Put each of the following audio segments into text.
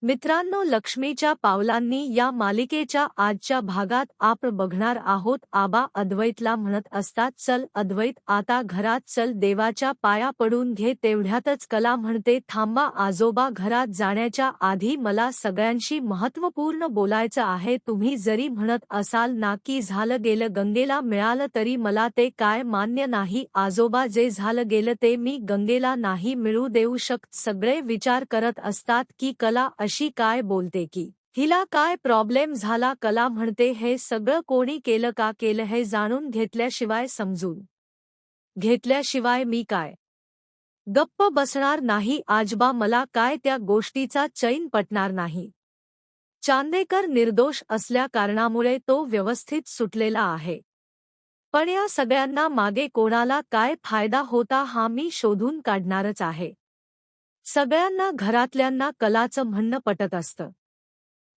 मित्रांनो, लक्ष्मीच्या पावलांनी या मालिकेच्या आजच्या भागात आपण बघणार आहोत. आबा अद्वैतला म्हणत असतात, चल अद्वैत आता घरात चल, देवाच्या पाया पडून घे. तेवढ्यातच कला म्हणते, थांबा आजोबा, घरात जाण्याच्या आधी मला सगळ्यांशी महत्त्वपूर्ण बोलायचं आहे. तुम्ही जरी म्हणत असाल ना की झालं गेलं गंगेला मिळालं, तरी मला ते काय मान्य नाही आजोबा. जे झालं गेलं ते मी गंगेला नाही मिळू देऊ शकत. सगळे विचार करत असतात की कला अशी काय बोलते की हिला काय प्रॉब्लेम झाला. कला म्हणते, हे सगळं कोणी केलं, का केलं हे जाणून घेतल्याशिवाय, समजून घेतल्याशिवाय मी काय गप्प बसणार नाही आजोबा. मला काय त्या गोष्टीचा चैन पटणार नाही. चांदेकर निर्दोष असल्या कारणामुळे तो व्यवस्थित सुटलेला आहे, पण या सगळ्यांना मागे कोणाला काय फायदा होता हा मी शोधून काढणारच आहे. सगळ्यांना, घरातल्यांना कलाचं म्हणणं पटत असतं.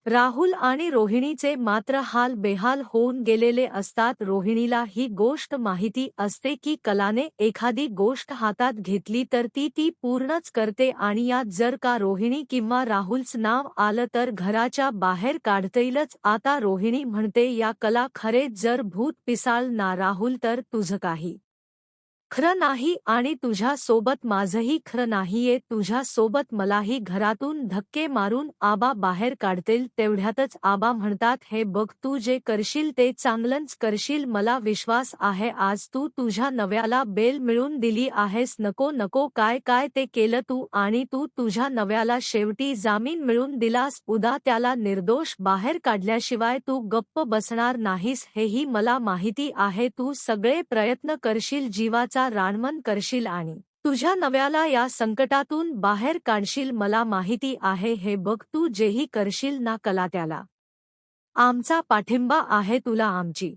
राहुल आणि रोहिणीचे मात्र हाल बेहाल होऊन गेलेले असतात. रोहिणीला ही गोष्ट माहिती असते की कलाने एखादी गोष्ट हातात घेतली तर ती पूर्णच करते, आणि यात जर का रोहिणी किंवा राहुलचं नाव आलं तर घराच्या बाहेर काढतीलच. आता रोहिणी म्हणते, या कला, खरेच जर भूत पिसाळ ना राहुल, तर तुझं काही खरं नाही आणि तुझ्या सोबत माझंही खरं नाहीये. तुझ्या सोबत मलाही घरातून धक्के मारून आबा बाहेर काढतील. तेवढ्यातच आबा म्हणतात, हे बघ, तू जे करशील ते चांगलंच करशील, मला विश्वास आहे. आज तू तुझ्या नव्याला बेल मिळवून दिली आहेस. नको नको, काय काय ते केलं तू, आणि तू तुझ्या नव्याला शेवटी जामीन मिळवून दिलास. उद्या त्याला निर्दोष बाहेर काढल्याशिवाय तू गप्प बसणार नाहीस, हेही मला माहिती आहे. तू सगळे प्रयत्न करशील, जीवाचा रानमन करशील आणि तुझ्या नव्याला या संकटातून बाहेर काढशील, मला माहिती आहे. हे बघ, तू जेही करशील ना कला, त्याला आमचा पाठिंबा आहे. तुला आमची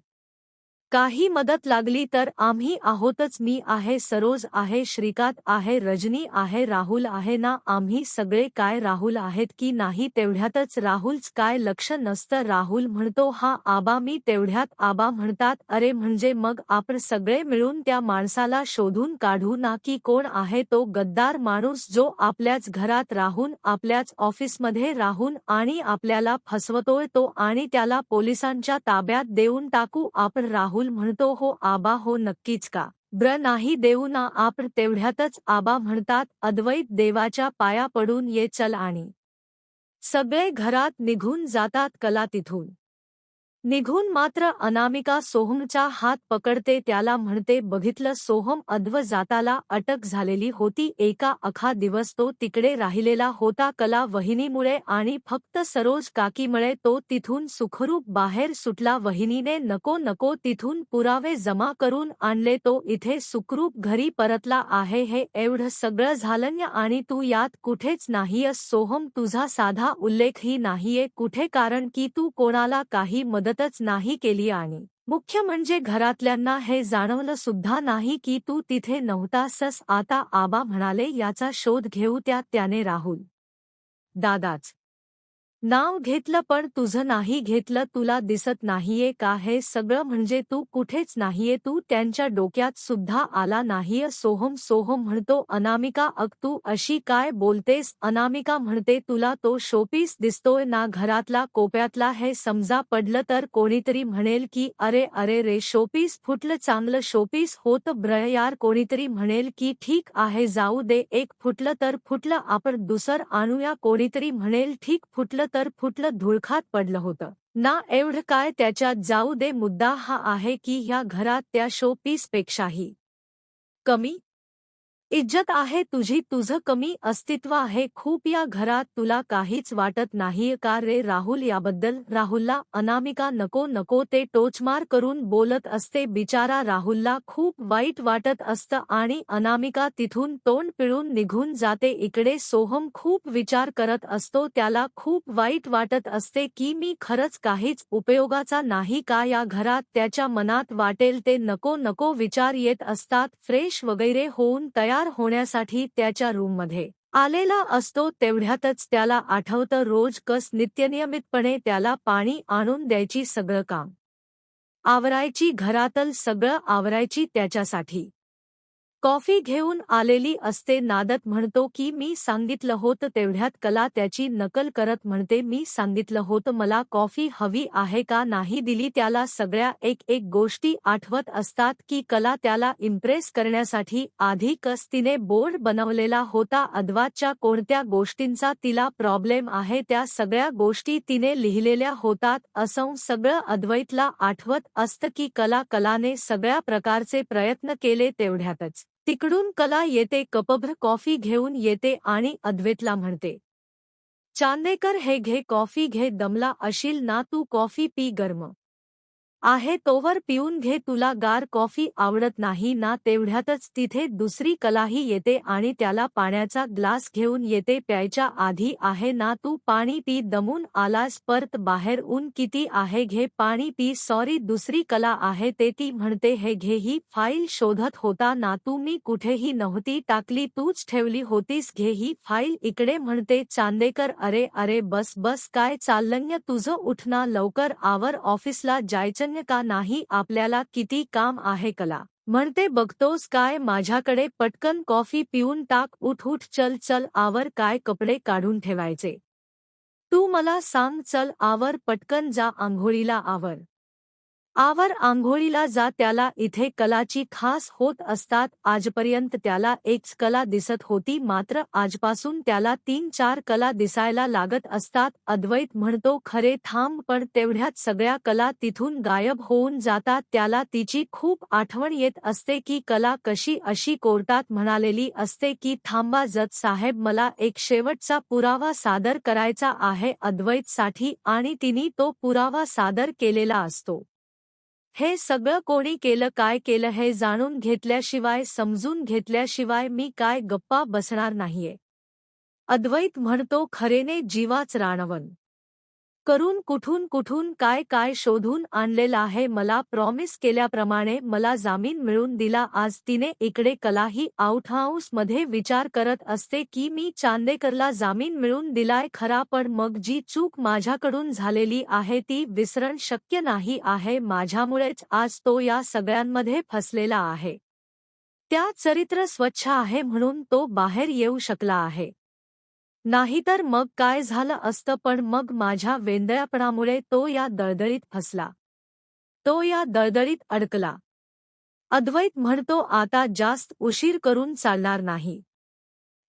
काही मदत लागली तर आम्ही आहोतच. मी आहे, सरोज आहे, श्रीकांत आहे, रजनी आहे, राहुल आहे ना, आम्ही सगळे. काय राहुल आहेत की नाही? तेवढ्यातच राहुलच काय लक्ष नसतं. राहुल म्हणतो, हा आबा मी. तेवढ्यात आबा म्हणतात, अरे म्हणजे मग आपण सगळे मिळून त्या माणसाला शोधून काढू ना की कोण आहे तो गद्दार माणूस जो आपल्याच घरात राहून, आपल्याच ऑफिसमध्ये राहून आणि आपल्याला फसवतोय तो, आणि त्याला पोलिसांच्या ताब्यात देऊन टाकू आपण. राहुल म्हणतो, हो आबा, हो नक्कीच का नाही देऊ ना आपण. तेवढ्यातच आबा म्हणतात, अद्वैत, देवाच्या पाया पडून ये चल, आणि सगळे घरात निघून जातात. कला तिथून निघून मात्र अनामिका सोहमचा हात पकडते, त्याला म्हणते, बघितलं सोहम, अद्व जाताला अटक झालेली होती. एका अख्खा दिवस तो तिकडे राहिलेला होता. कला वहिनीमुळे आणि फक्त सरोज काकीमुळे तो तिथून सुखरूप बाहेर सुटला. वहिनीने नको नको तिथून पुरावे जमा करून आणले, तो इथे सुखरूप घरी परतला आहे. हे एवढं सगळं झालं आणि तू यात कुठेच नाहीयस सोहम. तुझा साधा उल्लेखही नाहीये कुठे, कारण की तू कोणाला काही मदतच नाही केली, आणि मुख्य म्हणजे घरातल्यांना हे जाणवलं सुद्धा नाही की तू तिथे नव्हतासस. आता आबा म्हणाले, याचा शोध घेऊ. त्याने राहुल दादाच नाव घेतलं, पण तुझं नाही घेतलं. तुला दिसत नाहीये का हे सगळं? म्हणजे तू कुठेच नाहीये, तू त्यांच्या डोक्यात सुद्धा आला नाहीये. सोहम म्हणतो, अनामिका, अग तू अशी काय बोलतेस? अनामिका म्हणते, तुला तो शोपीस दिसतोय ना घरातला, कोप्यातला, हे समजा पडलं तर कोणीतरी म्हणेल की अरे अरे रे, शोपीस फुटलं, चांगलं शोपीस होतं ब्र यार. कोणीतरी म्हणेल की ठीक आहे, जाऊ दे, एक फुटलं तर फुटलं, आपण दुसरं आणूया. कोणीतरी म्हणेल ठीक फुटलं तर फुटलं, धुळखात पडलं होतं ना, एवढं काय त्याच्यात, जाऊ दे. मुद्दा हा आहे की ह्या घरात त्या शो पीस पेक्षाही कमी इज्जत आहे तुझी, तुझं कमी अस्तित्व आहे खूप या घरात. तुला काहीच वाटत नाहीये का रे राहुल याबद्दल? राहुलला अनामिका नको नको ते टोचमार करून बोलत असते. बिचारा राहुलला खूप वाईट वाटत असतं, आणि अनामिका तिथून तोंड पिळून निघून जाते. इकडे सोहम खूप विचार करत असतो, त्याला खूप वाईट वाटत असते की मी खरंच काहीच उपयोगाचा नाही का या घरात. त्याच्या मनात वाटेल ते नको नको विचार येत असतात. फ्रेश वगैरे होऊन तयार होण्यासाठी त्याच्या रूममध्ये आलेला असतो. तेवढ्यातच त्याला आठवतं, रोज कस नित्यनियमितपणे त्याला पाणी आणून द्यायची, सगळं काम आवरायची, घरातलं सगळं आवरायची त्याच्यासाठी. कॉफी घेऊन आलेली असते. नादत म्हणतो की मी सांगितलं होतं तेवढ्यात. कला त्याची नकल करत म्हणते मी सांगितलं होतं मला कॉफी हवी आहे का नाही दिली. त्याला सगळ्या एक एक गोष्टी आठवत असतात की कला त्याला इम्प्रेस करण्यासाठी आधी तिने बोर्ड बनवलेला होता. अद्वैतच्या कोणत्या गोष्टींचा तिला प्रॉब्लेम आहे त्या सगळ्या गोष्टी तिने लिहिलेल्या होतात. असं सगळं अद्वैतला आठवत असतं की कलाने सगळ्या प्रकारचे प्रयत्न केले. तेवढ्यातच तिकडून कला येते, कपभर कॉफी घेऊन येते आणि अद्वैतला म्हणते, चांदेकर हे घे कॉफी घे. दमला अशील ना तू, कॉफी पी, गरम आहे तोवर पिऊन घे. तुला गार कॉफी आवडत नाही ना. तेवढ्यातच तिथे दुसरी कलाही येते आणि त्याला पाण्याचा ग्लास घेऊन येते. प्यायच्या आधी आहे ना तू, पाणी पी, दमून आलास परत बाहेर, ऊन किती आहे, घे पाणी पी. सॉरी दुसरी कला आहे ते ती म्हणते हे घे, ही फाईल शोधत होता ना तू, मी कुठेही नव्हती टाकली, तूच ठेवली होतीस, घे ही फाईल इकडे. म्हणते चांदेकर अरे अरे बस बस, काय चाललंय तुझं, उठ ना लवकर, आवर, ऑफिसला जायचं का नाही आपल्याला, किती काम आहे. कला म्हणते बघतोस काय माझ्याकडे, पटकन कॉफी पिऊन टाक, उठ उठ, चल चल आवर, काय कपडे काढून ठेवायचे तू मला सांग, चल आवर पटकन, जा आंघोळीला, आवर आवर आंघोळीला जा. त्याला इथे कलाची खास होत असतात. आजपर्यंत त्याला एकच कला दिसत होती, मात्र आजपासून त्याला 3-4 कला दिसायला लागत असतात. अद्वैत म्हणतो खरे थांब, पण तेवढ्यात सगळ्या कला तिथून गायब होऊन जातात. त्याला तिची खूप आठवण येत असते की कला कशी अशी कोर्टात म्हणालेली असते की थांबा जज साहेब, मला एक शेवटचा पुरावा सादर करायचा आहे अद्वैतसाठी, आणि तिने तो पुरावा सादर केलेला असतो. हे सगळं कोणी केलं, काय केलं हे जाणून घेतल्याशिवाय, समजून घेतल्याशिवाय मी काय गप्पा बसणार नाहीये. अद्वैत म्हणतो खरेने जीवाच राणवन करून कुठून कुठून काय काय शोधून आणलेलं आहे. मला प्रॉमिस केल्याप्रमाणे मला जामीन मिळून दिला आज. तिने इकडे कलाही आउटहाऊस मध्ये विचार करत असते की मी चांदेकरला जामीन मिळून दिलाय खरा, पण मग जी चूक माझ्याकडून झालेली आहे ती विसरण शक्य नाही आहे. माझ्यामुळेच आज तो या सगळ्यांमध्ये फसलेला आहे. त्या चरित्र स्वच्छ आहे म्हणून तो बाहेर येऊ शकला आहे, नाहीतर मग काय झालं असतं. पण मग माझ्या वेंदळ्यापणामुळे तो या दळदळीत फसला, तो या दळदळीत अडकला. अद्वैत म्हणतो आता जास्त उशीर करून चालणार नाही.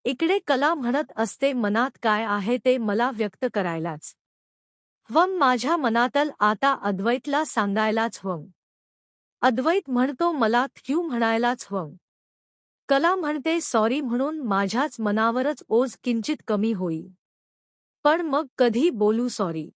इकडे कला म्हणत असते मनात काय आहे ते मला व्यक्त करायलाच हवं, माझ्या मनातल आता अद्वैतला सांगायलाच हवं. अद्वैत म्हणतो मला थँक्यू म्हणायलाच हवं. कला म्हणते सॉरी म्हणून माझ्याच मनावरच ओझ किंचित कमी होईल, पण मग कधी बोलू सॉरी.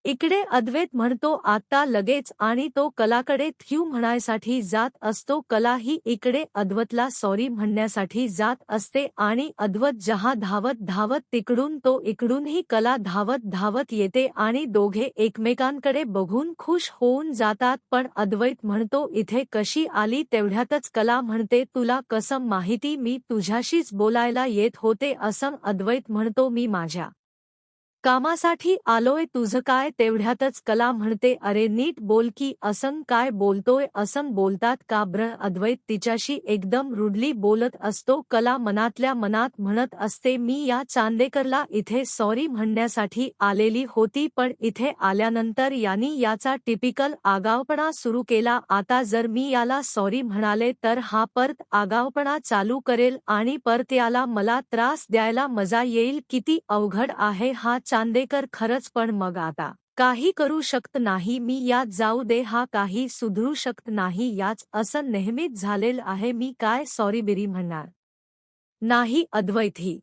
इकडे अद्वैत म्हणतो आता लगेच, आणि तो कलाकडे थँक्यू म्हणायसाठी जात असतो. कला ही इकडे अद्वैतला सॉरी म्हणण्यासाठी जात असते आणि अद्वैत जहा धावत धावत तिकडून, तो इकडूनही कला धावत धावत येते आणि दोघे एकमेकांकडे बघून खुश होऊन जातात. पण अद्वैत म्हणतो इथे कशी आली. तेवढ्यातच कला म्हणते तुला कसं माहिती मी तुझ्याशीच बोलायला येत होते असं. अद्वैत म्हणतो मी माझ्या कामासाठी आलोय, तुझं काय. तेवढ्यातच कला म्हणते अरे नीट बोल की, असं काय बोलतोय, असं बोलतात का ब्र. अद्वैत तिच्याशी एकदम रुडली बोलत असतो. कला मनातल्या मनात म्हणत असते मी या चांदेकरला इथे सॉरी म्हणण्यासाठी आलेली होती, पण इथे आल्यानंतर यांनी याचा टिपिकल आगावपणा सुरू केला. आता जर मी याला सॉरी म्हणाले तर हा परत आगावपणा चालू करेल आणि परत याला मला त्रास द्यायला मजा येईल. किती अवघड आहे हा चांदेकर खरंच. पण मग आता काही करू शकत नाही मी, यात जाऊ दे, हा काही सुधरू शकत नाही याच, असं नेहमीच झालेलं आहे. मी काय सॉरी बिरी म्हणणार नाही. अद्वैतही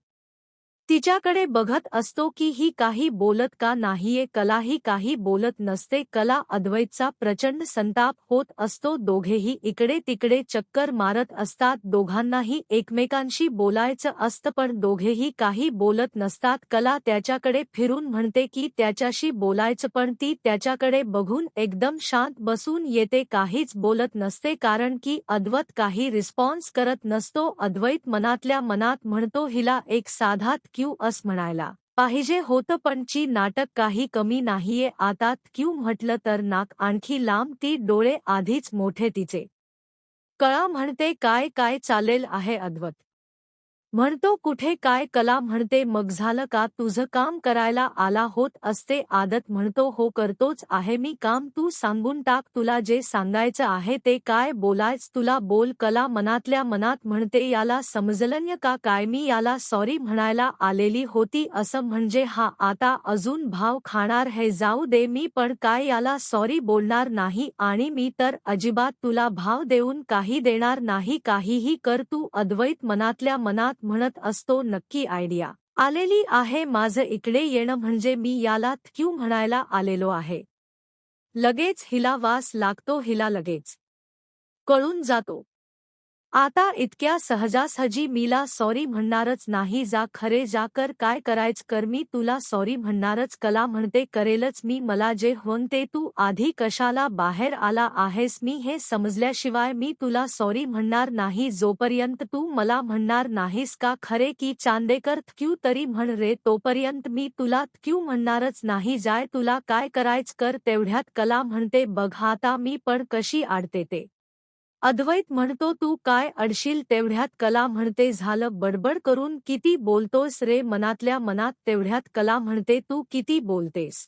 तिच्याकडे बघत असतो की ही काही बोलत का नाहीये. कलाही काही बोलत नसते. कला अद्वैतचा प्रचंड संताप होत असतो. दोघेही इकडे तिकडे चक्कर मारत असतात. दोघांनाही एकमेकांशी बोलायचं असतं पण दोघेही काही बोलत नसतात. कला त्याच्याकडे फिरून म्हणते की त्याच्याशी बोलायचं, पण ती त्याच्याकडे बघून एकदम शांत बसून येते, काहीच बोलत नसते, कारण की अद्वैत काही रिस्पॉन्स करत नसतो. अद्वैत मनातल्या मनात म्हणतो हिला एक साधा क्यू अस म्हणायला पाहिजे होतं, पण ची नाटक काही कमी नाहीये. आता क्यू म्हटलं तर नाक आणखी लांब, ती डोळे आधीच मोठे तिचे कळा म्हणते काय काय चालेल आहे अद्वत. म्हणतो कुठे काय कला म्हणते मग झालं का तुझं काम करायला आला होत असते आदत म्हणतो हो करतोच आहे मी काम तू सांगून टाक तुला जे सांगायचं आहे ते काय बोलायच तुला बोल कला मनातल्या मनात म्हणते याला समजलंय का काय मी याला सॉरी म्हणायला आलेली होती असं म्हणजे हा आता अजून भाव खाणार हे जाऊ दे मी पण काय याला सॉरी बोलणार नाही आणि मी तर अजिबात तुला भाव देऊन काही देणार नाही काहीही कर तू अद्वैत मनातल्या मनात म्हणत असतो नक्की आयडिया आलेली आहे माझं इकडे येणं म्हणजे मी याला थक्यू म्हणायला आलेलो आहे. लगेच हिला वास लागतो हिला लगेच कळून जातो. आता इतक्या सहजासहजी मीला सॉरी म्हणणारच नाही जा खरे जा कर काय करायच कर मी तुला सॉरी म्हणणारच कला म्हणते करेलच मी मला जे होन ते तू आधी कशाला बाहेर आला आहेस मी हे समजल्याशिवाय मी तुला सॉरी म्हणणार नाही जोपर्यंत तू मला म्हणणार नाहीस का खरे की चांदेकर थक्यू तरी म्हण रे तोपर्यंत मी तुला थक्यू म्हणणारच नाही जाय तुला काय करायच कर तेवढ्यात कला म्हणते बघ आता मी पण कशी आडते ते. अद्वैत म्हणतो तू काय अडशील तेवढ्यात कला म्हणते झालं बडबड करून किती बोलतोस रे मनातल्या मनात तेवढ्यात कला म्हणते तू किती बोलतेस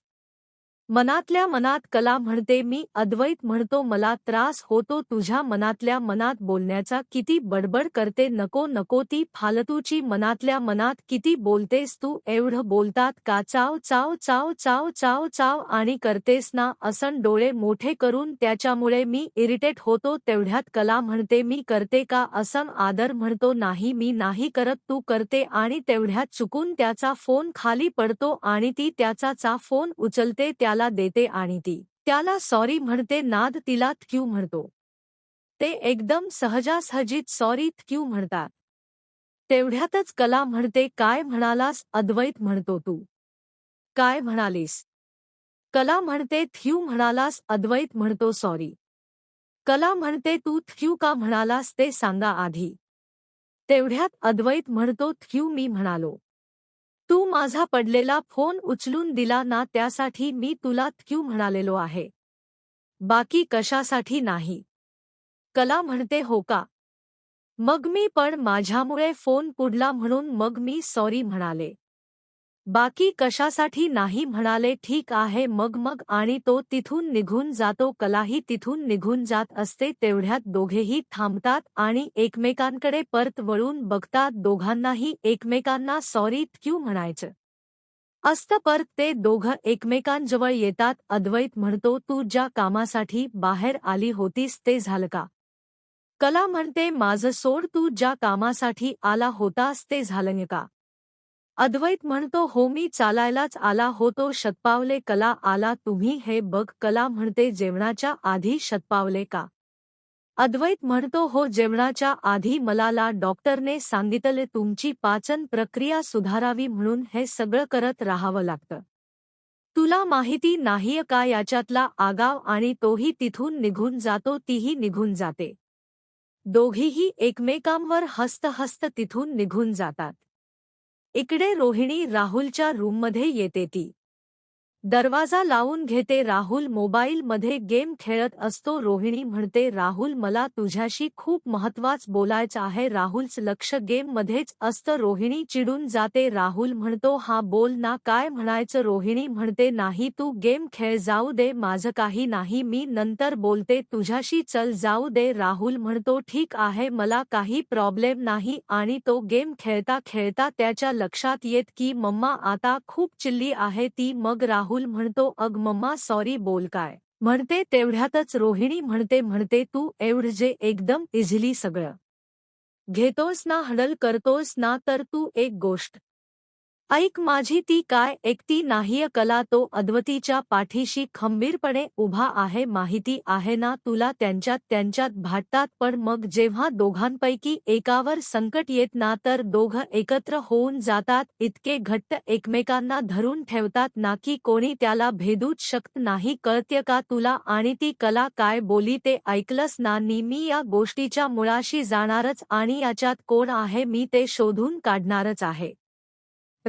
मनातल्या मनात कला म्हणते मी अद्वैत म्हणतो मला त्रास होतो तुझ्या मनातल्या मनात बोलण्याचा किती बडबड करते नको नको ती फालतूची मनातल्या मनात किती बोलतेस तू एवढं बोलतात का चाव चाव चाव चाव चाव चाव आणि करतेस ना असं डोळे मोठे करून त्याच्यामुळे मी इरिटेट होतो तेवढ्यात कला म्हणते मी करते का असं आदर म्हणतो नाही मी नाही करत तू करते आणि तेवढ्यात चुकून त्याचा फोन खाली पडतो आणि ती त्याचा फोन उचलते त्याला देते आणि ती त्याला सॉरी म्हणते नाद तिला थक्यू म्हणतो. ते एकदम सहजासहजीत सॉरी थक्यू म्हणतात. तेवढ्यातच कला म्हणते काय म्हणालास अद्वैत म्हणतो तू काय म्हणालीस कला म्हणते थक्यू म्हणालास अद्वैत म्हणतो सॉरी. कला म्हणते तू थक्यू का म्हणालास ते सांगा आधी. तेवढ्यात अद्वैत म्हणतो थक्यू मी म्हणालो. तू माझा पडलेला फोन उचलून दिला ना त्यासाठी मी तुला थक्यू म्हणालेलो आहे. बाकी कशासाठी नाही. कला म्हणते हो का. मग मी पण माझ्यामुळे फोन पुडला म्हणून मग मी सॉरी म्हणाले. बाकी कशासाठी नाही म्हणाले ठीक आहे मग मग आणि तो तिथून निघून जातो कलाही तिथून निघून जात असते तेवढ्यात दोघेही थांबतात आणि एकमेकांकडे परत वळून बघतात दोघांनाही एकमेकांना सॉरी थक्यू म्हणायचं असतं परत ते दोघं एकमेकांजवळ येतात अद्वैत म्हणतो तू ज्या कामासाठी बाहेर आली होतीस ते झालं का कला म्हणते माझं सोड तू ज्या कामासाठी आला होतास ते झालं का अद्वैत म्हणतो हो मी चालायलाच आला होतो शतपावले कला आला तुम्ही हे बघ कला म्हणते जेवणाच्या आधी शतपावले का अद्वैत म्हणतो हो जेवणाच्या आधी मला डॉक्टरने सांगितले तुमची पाचन प्रक्रिया सुधारावी म्हणून हे सगळं करत राहावं लागतं तुला माहिती नाहीय का याच्यातला आगाव आणि तोही तिथून निघून जातो तीही निघून जाते दोघीही एकमेकांवर हस्त हस्त तिथून निघून जातात इकडे रोहिणी राहुलच्या रूममध्ये येते ती दरवाजा लावून घेते राहुल मोबाईलमध्ये गेम खेळत असतो रोहिणी म्हणते राहुल मला तुझ्याशी खूप महत्त्वाचं बोलायचं आहे राहुलचं लक्ष गेममध्येच असतं रोहिणी चिडून जाते राहुल म्हणतो हा बोल ना काय म्हणायचं रोहिणी म्हणते नाही तू गेम खेळ जाऊ दे माझं काही नाही मी नंतर बोलते तुझ्याशी चल जाऊ दे राहुल म्हणतो ठीक आहे मला काही प्रॉब्लेम नाही आणि तो गेम खेळता खेळता त्याच्या लक्षात येत की मम्मा आता खूप चिल्ली आहे ती मग राहुल म्हणतो अग मम्मा सॉरी बोल काय म्हणते तेवढ्यातच रोहिणी म्हणते तू एवढं जे एकदम इझिली सगळं घेतोस ना हँडल करतोस ना तर तू एक गोष्ट ऐक माझी ती काय एकटी नाहीय कला तो अद्वतीच्या पाठीशी खंबीरपणे उभा आहे माहिती आहे ना तुला त्यांच्यात भांडतात पण मग जेव्हा दोघांपैकी एकावर संकट येत ना तर दोघं एकत्र होऊन जातात इतके घट्ट एकमेकांना धरून ठेवतात ना की कोणी त्याला भेदूच शकत नाही कळत्य का तुला आणि ती कला काय बोली ते ऐकलंस ना मी या गोष्टीच्या मुळाशी जाणारच आणि याच्यात कोण आहे मी ते शोधून काढणारच आहे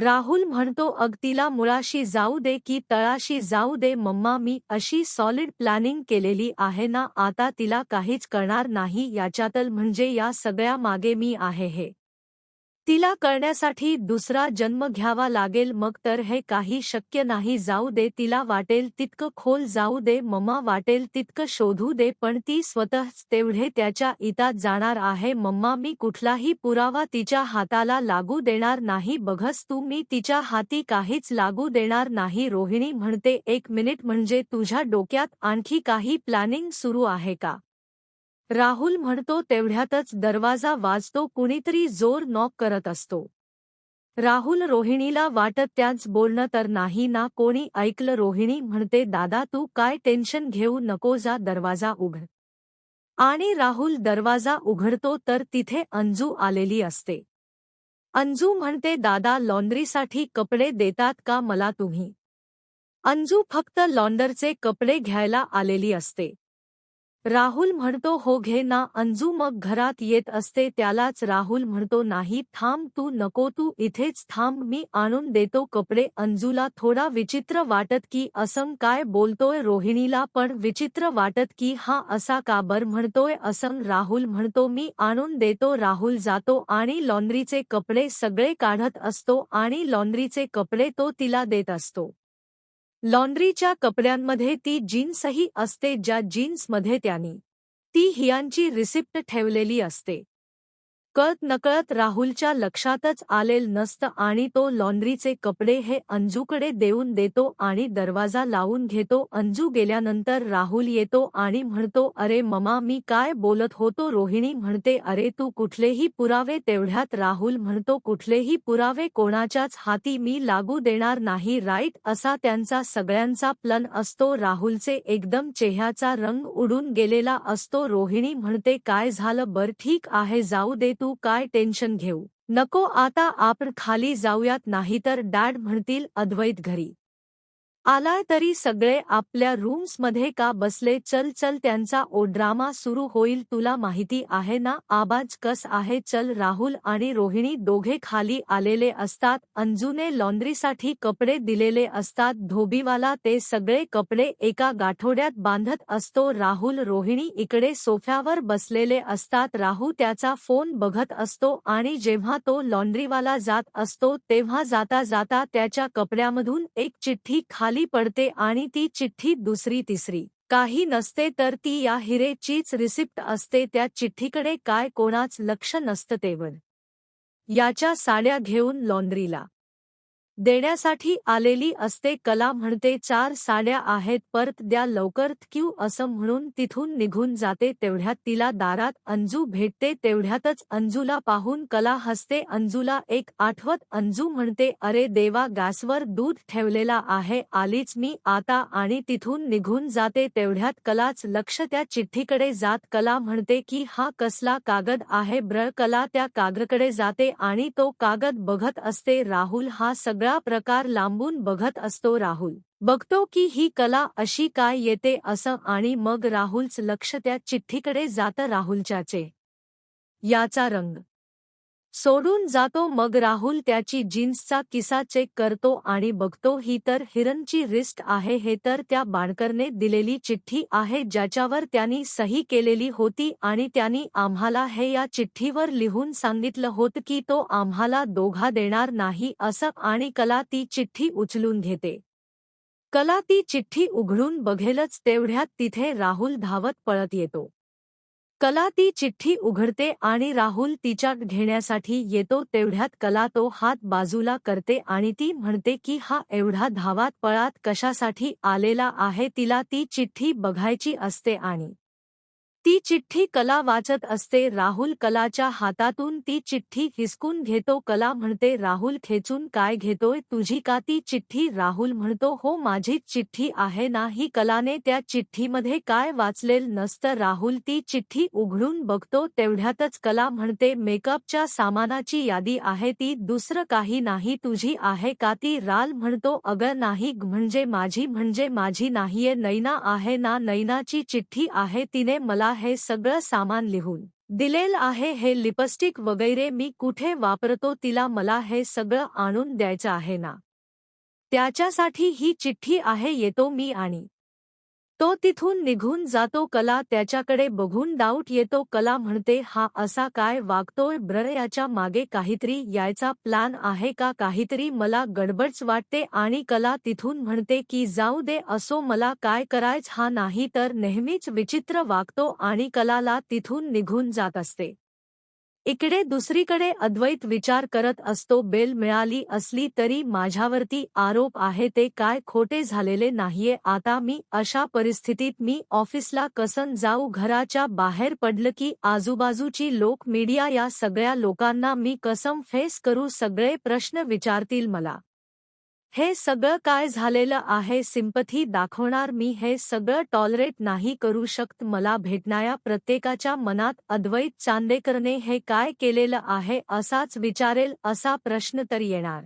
राहुल म्हणतो अग तिला मुळाशी जाऊ दे की तळाशी जाऊ दे मम्मा मी अशी सॉलिड प्लॅनिंग केलेली आहे ना आता तिला काहीच कळणार नाही याच्यातल म्हणजे या सगळ्या मागे मी आहे हे तिला कळण्यासाठी दुसरा जन्म घ्यावा लागेल मग तर हे काही शक्य नाही जाऊ दे तिला वाटेल तितकं खोल जाऊ दे मम्मा वाटेल तितकं शोधू दे पण ती स्वतःच तेवढे त्याच्या इतात जाणार आहे मम्मा मी कुठलाही पुरावा तिच्या हाताला लागू देणार नाही बघस तू मी तिच्या हाती काहीच लागू देणार नाही रोहिणी म्हणते एक मिनिट म्हणजे तुझ्या डोक्यात आणखी काही प्लॅनिंग सुरू आहे का राहुल म्हणतो तेवढ्यातच दरवाजा वाजतो कुणीतरी जोर नॉक करत असतो राहुल रोहिणीला वाटत त्याच बोलणं तर नाही ना कोणी ऐकलं रोहिणी म्हणते दादा तू काय टेन्शन घेऊ नको जा दरवाजा उघड आणि राहुल दरवाजा उघडतो तर तिथे अंजू आलेली असते अंजू म्हणते दादा लॉन्ड्रीसाठी कपडे देतात का मला तुम्ही अंजू फक्त लॉन्डरचे कपडे घ्यायला आलेली असते राहुल म्हणतो हो घे ना अंजू मग घरात येत असते त्यालाच राहुल म्हणतो नाही थांब तू नको तू इथेच थांब मी आणून देतो कपडे अंजूला थोडा विचित्र वाटत की असं काय बोलतोय रोहिणीला पण विचित्र वाटत की हा असा का बर म्हणतोय असं राहुल म्हणतो मी आणून देतो राहुल जातो आणि लॉन्ड्रीचे कपडे सगळे काढत असतो आणि लॉन्ड्रीचे कपडे तो तिला देत असतो लॉन्ड्रीच्या कपड्यांमध्ये ती जीन्सही असते ज्या जीन्समध्ये त्याने ती हियांची रिसिप्ट ठेवलेली असते कळत नकळत राहुलच्या लक्षातच आलेल नसतं आणि तो लॉन्ड्रीचे कपडे हे अंजूकडे देऊन देतो आणि दरवाजा लावून घेतो अंजू गेल्यानंतर राहुल येतो आणि म्हणतो अरे ममा मी काय बोलत होतो रोहिणी म्हणते अरे तू कुठलेही पुरावे तेवढ्यात राहुल म्हणतो कुठलेही पुरावे कोणाच्याच हाती मी लागू देणार नाही राईट असा त्यांचा सगळ्यांचा प्लन असतो राहुलचे एकदम चेहऱ्याचा रंग उडून गेलेला असतो रोहिणी म्हणते काय झालं बर ठीक आहे जाऊ दे तू काय टेन्शन घेऊ नको आता आपण खाली जाऊयात नाहीतर डॅड म्हणतील अद्वैत घरी आलाय तरी सगळे आपल्या रूम्समध्ये का बसले चल चल त्यांचा ड्रामा सुरू होईल तुला माहिती आहे ना आवाज कस आहे चल राहुल आणि रोहिणी दोघे खाली आलेले असतात अंजूने लॉन्ड्रीसाठी कपडे दिलेले असतात धोबीवाला ते सगळे कपडे एका गाठोड्यात बांधत असतो राहुल रोहिणी इकडे सोफ्यावर बसलेले असतात राहू त्याचा फोन बघत असतो आणि जेव्हा तो लॉन्ड्रीवाला जात असतो तेव्हा जाता जाता त्याच्या कपड्यामधून एक चिठ्ठी खाली पडते आणि ती चिठ्ठी दुसरी तिसरी काही नसते तर ती या हिरेचीच रिसिप्ट असते त्या चिठ्ठीकडे काय कोणाच लक्ष नसतं तेवढ याच्या साड्या घेऊन लॉन्ड्रीला देण्यासाठी आलेली असते कला म्हणते 4 साड्या आहेत परत द्या लवकर क्यू असं म्हणून तिथून निघून जाते तेवढ्यात तिला दारात अंजू भेटते तेवढ्यातच अंजूला पाहून कला हसते अंजूला एक आठवत अंजू म्हणते अरे देवा गॅसवर दूध ठेवलेला आहे आलीच मी आता आणि तिथून निघून जाते तेवढ्यात कलाच लक्ष त्या चिठ्ठीकडे जात कला म्हणते की हा कसला कागद आहे ब्र कला त्या कागदाकडे जाते आणि तो कागद बघत असते राहुल हा सगळा प्रकार लांबून बघत असतो राहुल बघतो की ही कला अशी काय येते असं आणि मग राहुलच लक्ष त्या चिठ्ठीकडे जातं राहुलच्याचे याचा रंग सोडून जातो मग राहुल त्याची जीन्सचा किसा चेक करतो आणि बघतो ही तर हिरनची रिस्ट आहे हे तर त्या बाणकरने दिलेली चिठ्ठी आहे ज्याच्यावर त्यांनी सही केलेली होती आणि त्यांनी आम्हाला हे या चिठ्ठीवर लिहून सांगितलं होतं की तो आम्हाला दोघा देणार नाही असं आणि कला ती चिठ्ठी उचलून घेते कला ती चिठ्ठी उघडून बघेलच तेवढ्यात तिथे राहुल धावत पळत येतो कला ती चिठ्ठी उघडते आणि राहुल तिच्या घेण्यासाठी येतो तेवढ्यात कला तो हात बाजूला करते आणि ती म्हणते की हा एवढा धावात पळात कशासाठी आलेला आहे तिला ती चिठ्ठी बघायची असते आणि ती चिठ्ठी कला वाचत असते राहुल कलाच्या हातातून ती चिठ्ठी हिसकून घेतो कला म्हणते राहुल खेचून काय घेतोय तुझी का ती चिठ्ठी राहुल म्हणतो हो माझीच चिठ्ठी आहे ना ही कलाने त्या चिठ्ठीमध्ये काय वाचलेल नसतं राहुल ती चिठ्ठी उघडून बघतो तेवढ्यातच कला म्हणते मेकअपच्या सामानाची यादी आहे ती दुसरं काही नाही तुझी आहे का ती राल म्हणतो अगं नाही म्हणजे माझी नाहीये नैना आहे ना नैनाची चिठ्ठी आहे तिने मला हे सगळं सामान लिहून दिलेल आहे हे लिपस्टिक वगैरे मी कुठे वापरतो तिला मला हे सगळं आणून द्यायचं आहे ना. त्याच्यासाठी ही चिठ्ठी आहे येतो मी आणि तो तिथून निघून जातो. कला त्याच्याकडे बघून डाऊट येतो. कला म्हणते हा असा काय वागतोय ब्र याच्या मागे काहीतरी यायचा प्लॅन आहे का काहीतरी मला गडबडच वाटते आणि कला तिथून म्हणते की जाऊ दे असो मला काय करायचं हा नाही तर नेहमीच विचित्र वागतो आणि कलाला तिथून निघून जात असते. इकडे दुसरीकडे अद्वैत विचार करत असतो बेल मिळाली असली तरी माझ्यावरती आरोप आहे ते काय खोटे झालेले नाहीये. आता मी अशा परिस्थितीत मी ऑफिसला कसं जाऊ घराच्या बाहेर पडलं की आजूबाजूची लोक मीडिया या सगळ्या लोकांना मी कसं फेस करू सगळे प्रश्न विचारतील मला. हे सगळं काय झालेलं आहे सिंपथी दाखवणार मी हे सगळं टॉलरेट नाही करू शकत मला भेटणाऱ्या प्रत्येकाच्या मनात अद्वैत चांदेकरने हे काय केलेलं आहे असाच विचारेल असा प्रश्न तर येणार.